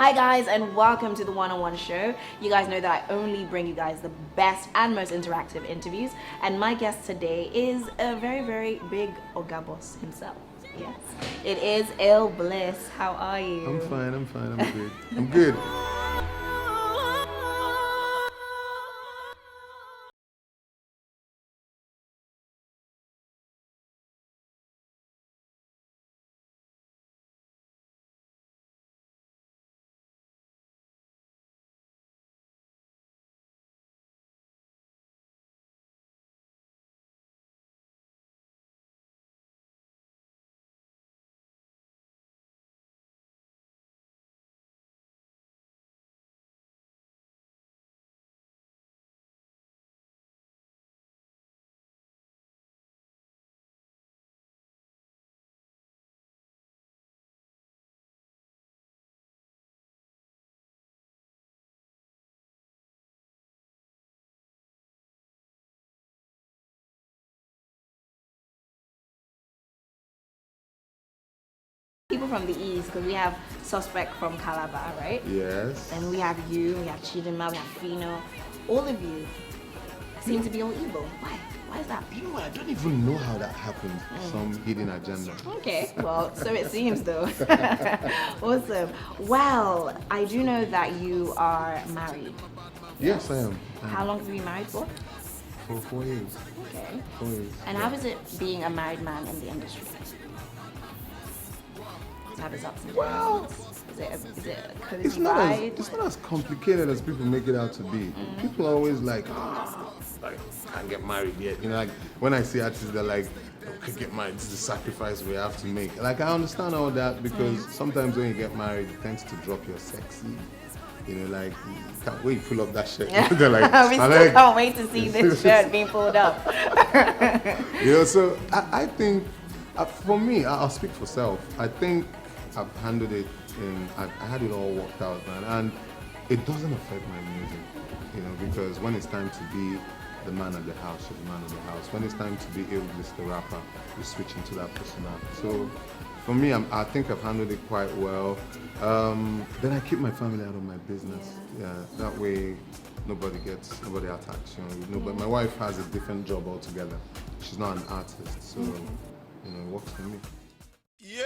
Hi guys, and welcome to the One-on-One Show. You guys know that I only bring you guys the best and most interactive interviews, and my guest today is a very, very big Ogabos himself. Yes, it is iLLBliss. How are you? I'm fine, I'm good. I'm good. People from the East, because we have Suspect from Calabar, right? Yes. Then we have you, we have Chidinma, we have Fino. All of you seem to be all Igbo. Why? Why is that? You know what? I don't even know how that happened. Some hidden agenda. Okay, well, so it seems though. Awesome. Well, I do know that you are married. Yes, I am. How long have you been married for? For 4 years. Okay. 4 years. And how is it being a married man in the industry? Have its ups and downs. Is it a cozy vibe? It's not as complicated as people make it out to be. People are always like, can't get married yet. You know, like when I see artists, they're like, can't get married. This is the sacrifice we have to make. Like I understand all that because sometimes when you get married, it tends to drop your sexy. You know, like you can't wait to pull up that shirt. They're like, we still can't wait to see this shirt being pulled up. You know, so I think for me, I'll speak for self. I think I've handled it and I had it all worked out, man. And it doesn't affect my music, you know, because when it's time to be the man of the house, you're the man of the house. When it's time to be iLLBliss the rapper, you switch into that persona. So for me, I think I've handled it quite well. Then I keep my family out of my business. Yeah, that way nobody attacks you. But my wife has a different job altogether. She's not an artist, so you know, it works for me. Yeah.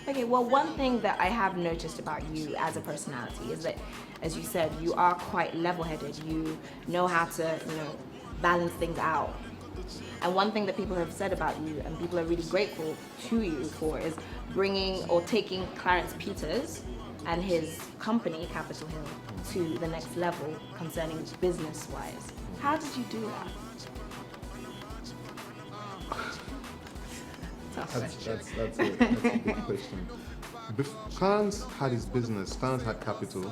Okay, well, one thing that I have noticed about you as a personality is that, as you said, you are quite level-headed. You know how to, balance things out. And one thing that people have said about you, and people are really grateful to you for, is bringing or taking Clarence Peters and his company, Capitol Hill, to the next level concerning business-wise. How did you do that? That's a good question. Clarence had his business. Clarence had Capital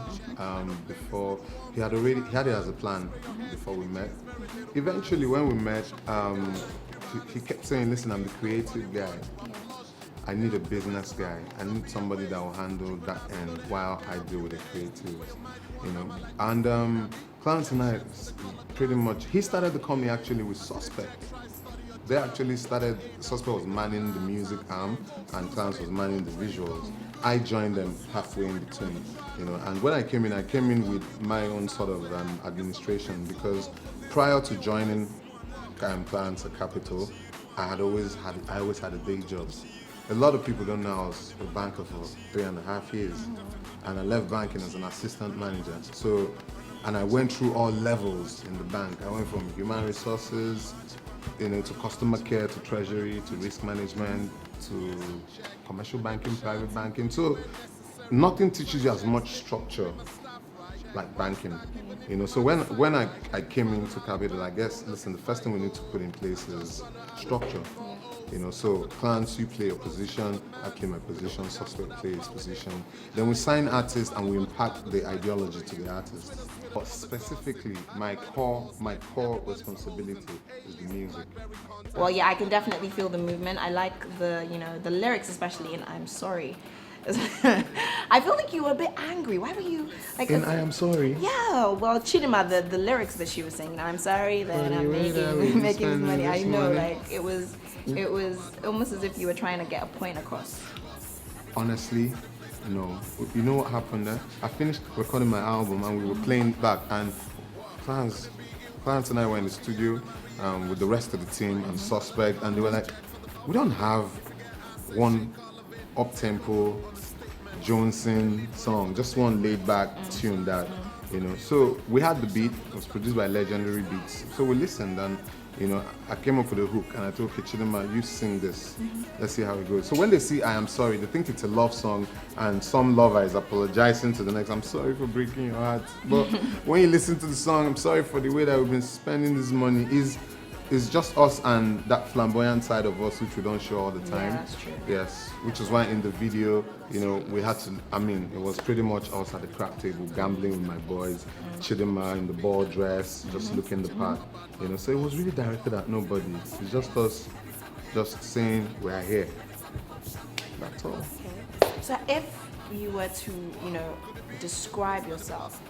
before. He had it as a plan before we met. Eventually, when we met, he kept saying, "Listen, I'm the creative guy. I need a business guy. I need somebody that will handle that end while I deal with the creative, you know." And Clarence and I, pretty much, he started the company actually with Suspect. They actually started, Suspect was manning the music arm and Clarence was manning the visuals. I joined them halfway in between, you know. And when I came in with my own sort of administration, because prior to joining Clarence at Capital, I always had a day job. A lot of people don't know I was a banker for 3.5 years, and I left banking as an assistant manager. So, and I went through all levels in the bank. I went from human resources, to customer care, to treasury, to risk management, to commercial banking, private banking. So, nothing teaches you as much structure like banking. So when I came into Capital, I guess, listen, the first thing we need to put in place is structure. So Clarence, you play a position, I play my position, Suspect plays his position. Then we sign artists and we impact the ideology to the artists. But specifically, my core responsibility is the music. Well, yeah, I can definitely feel the movement. I like the lyrics, especially in "I'm Sorry." I feel like you were a bit angry. Why were you like? And I am sorry. Yeah, well, Chidima, the lyrics that she was singing, I'm sorry that I'm we making this money. I know, money. like it was almost as if you were trying to get a point across. Honestly, no. You know what happened there? I finished recording my album and we were playing back, and Clarence and I were in the studio with the rest of the team and Suspect, and they were like, we don't have one up-tempo Johnson song, just one laid-back tune that, you know. So we had the beat. It was produced by Legendary Beats. So we listened, and you know, I came up with a hook, and I told Chidima, you sing this. Let's see how it goes. So when they see I Am Sorry, they think it's a love song, and some lover is apologizing to the next, I'm sorry for breaking your heart. But when you listen to the song, I'm sorry for the way that we've been spending this money, is just us and that flamboyant side of us which we don't show all the time. Yeah, that's true. Yes, which is why in the video, you know, we had to, I mean, it was pretty much us at the crack table gambling with my boys, Chidima in the ball dress, just looking the part, you know. So it was really directed at nobody. It's just us just saying we're here. That's all. Okay. So if you were to, you know, describe yourself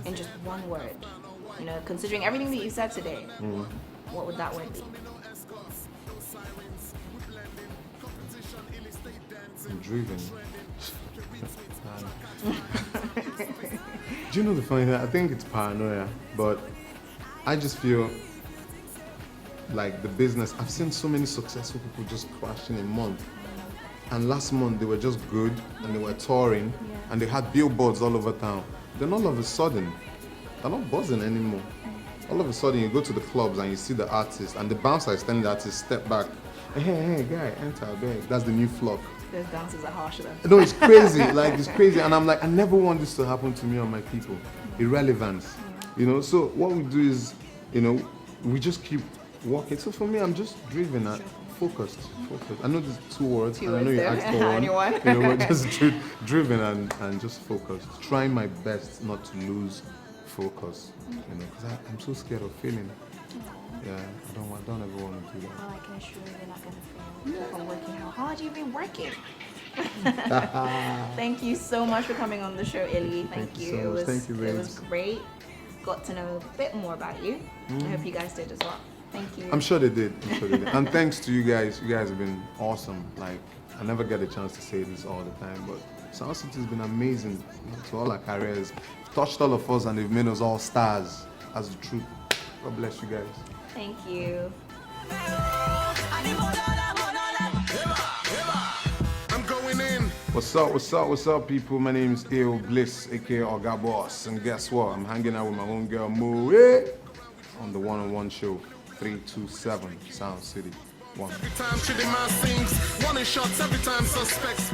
in just one word, you know, considering everything that you said today, what would that word be? I'm driven. Do you know the funny thing? I think it's paranoia, but I just feel like the business, I've seen so many successful people just crash in a month. And last month they were just good and they were touring and they had billboards all over town. Then all of a sudden, they're not buzzing anymore. All of a sudden you go to the clubs and you see the artist and the bouncer is telling the artist, step back. Hey, guy, enter, beg. That's the new flock. Those dancers are harsh though. No, it's crazy, like it's crazy. And I'm like, I never want this to happen to me or my people. Irrelevance, you know? So what we do is, you know, we just keep walking. So for me, I'm just driven and focused. I know there's two words, and I know you asked for one. You know, we're just driven and just focused. Trying my best not to lose focus, you know, because I'm so scared of failing. Yeah, I don't ever want to do that. Well, I can assure you you're not going to fail. Keep on working. How hard you've been working. Thank you so much for coming on the show, Illy. Thank you. So much. Thank you, it was great. Got to know a bit more about you. I hope you guys did as well. Thank you. I'm sure they did. And thanks to you guys. You guys have been awesome. Like, I never get a chance to say this all the time, but Soundcity has been amazing, you know, to all our careers. Touched all of us and they've made us all stars. That's the truth. God bless you guys. Thank you. I'm going in. What's up, people? My name is iLLBliss, aka Oga Boss, and guess what? I'm hanging out with my own girl Moe on the one-on-one show, 327 Soundcity 1. Every time Chidima sings, one in shots every time suspects